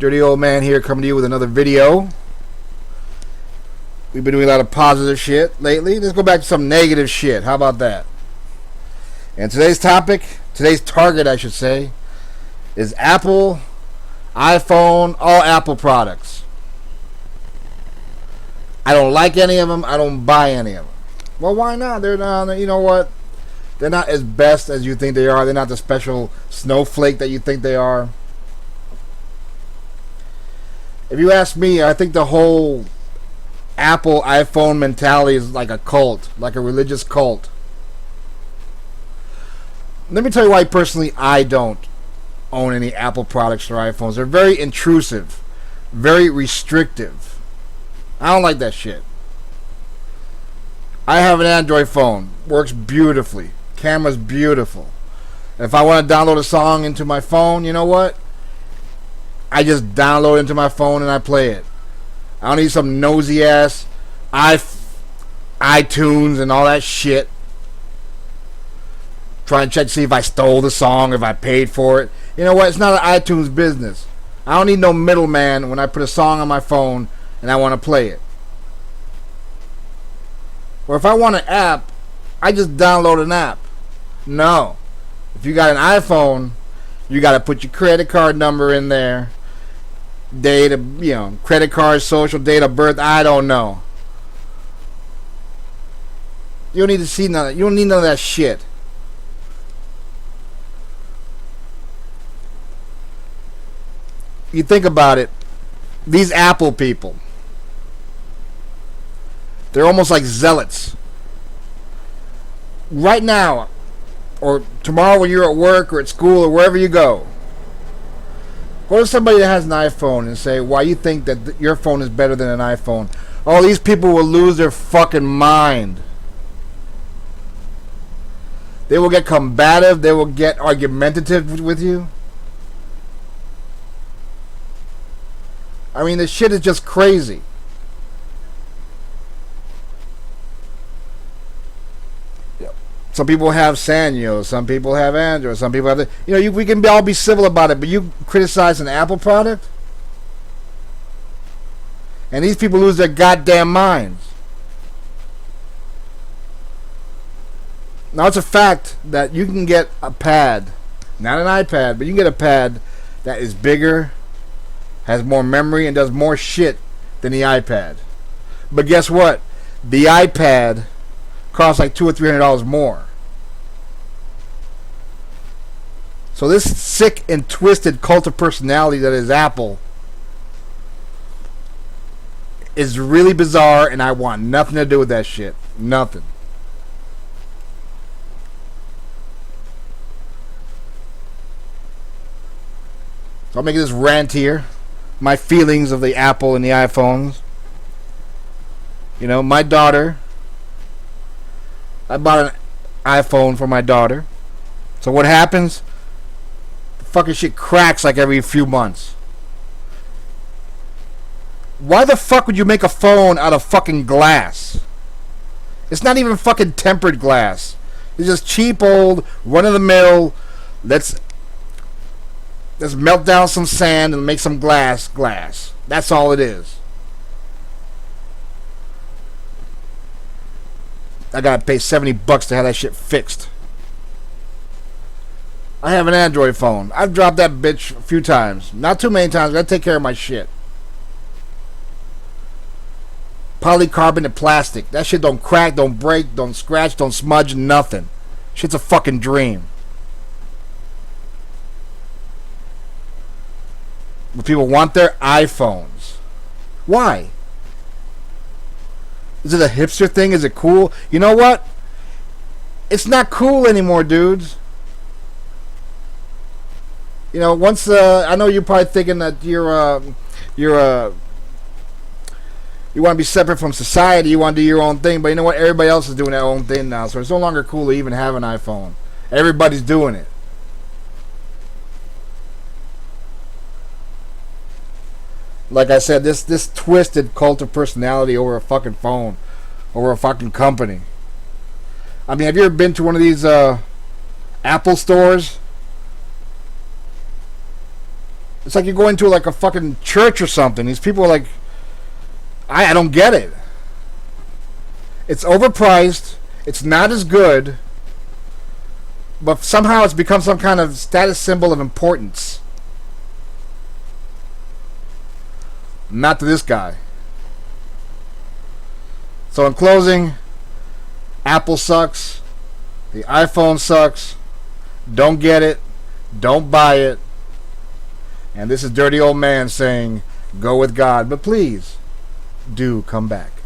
Dirty Old Man here, coming to you with another video. We've been doing a lot of positive shit lately. Let's go back to some negative shit. How about that? And today's target, I should say, is Apple, iPhone, all Apple products. I don't like any of them. I don't buy any of them. Well, why not? They're not, you know what? They're not as best as you think they are. They're not the special snowflake that you think they are. If you ask me, I think the whole Apple iPhone mentality is like a cult, like a religious cult. Let me tell you why personally I don't own any Apple products or iPhones. They're very intrusive, very restrictive. I don't like that shit. I have an Android phone. Works beautifully. Camera's beautiful. If I want to download a song into my phone, you know what? I just download it into my phone and I play it. I don't need some nosy ass iTunes and all that shit. Try and check to see if I stole the song, if I paid for it. You know what? It's not an iTunes business. I don't need no middleman when I put a song on my phone and I want to play it. Or if I want an app, I just download an app. No. If you got an iPhone, you got to put your credit card number in there. Date of, credit card, social, date of birth, I don't know. You don't need to see none of that. You don't need none of that shit. You think about it, these Apple people, they're almost like zealots. Right now, or tomorrow when you're at work or at school or wherever you go to somebody that has an iPhone and say why you think that your phone is better than an iPhone. Oh, these people will lose their fucking mind. They will get combative. They will get argumentative with you. I mean, this shit is just crazy. Some people have Sanyo, some people have Android, some people have we can all be civil about it, but you criticize an Apple product? And these people lose their goddamn minds. Now, it's a fact that you can get a pad, not an iPad, but you can get a pad that is bigger, has more memory, and does more shit than the iPad. But guess what? The iPad costs like $200 or $300 more. So this sick and twisted cult of personality that is Apple is really bizarre, and I want nothing to do with that shit. Nothing. So I'm making this rant here. My feelings of the Apple and the iPhones. My daughter, I bought an iPhone for my daughter. So what happens? The fucking shit cracks like every few months. Why the fuck would you make a phone out of fucking glass? It's not even fucking tempered glass. It's just cheap old run-of-the-mill. Let's melt down some sand and make some glass. That's all it is. I gotta pay $70 to have that shit fixed. I have an Android phone. I've dropped that bitch a few times. Not too many times. I gotta take care of my shit. Polycarbonate plastic. That shit don't crack, don't break, don't scratch, don't smudge, nothing. Shit's a fucking dream. But people want their iPhones. Why? Is it a hipster thing? Is it cool? You know what? It's not cool anymore, dudes. Once I know you're probably thinking that you want to be separate from society. You want to do your own thing, but you know what? Everybody else is doing their own thing now, so it's no longer cool to even have an iPhone. Everybody's doing it. Like I said, this twisted cult of personality over a fucking phone, over a fucking company. I mean, have you ever been to one of these Apple stores? It's like you're going to like a fucking church or something. These people are like, I don't get it. It's overpriced. It's not as good. But somehow it's become some kind of status symbol of importance. Not to this guy. So in closing, Apple sucks. The iPhone sucks. Don't get it. Don't buy it. And this is Dirty Old Man saying, go with God. But please, do come back.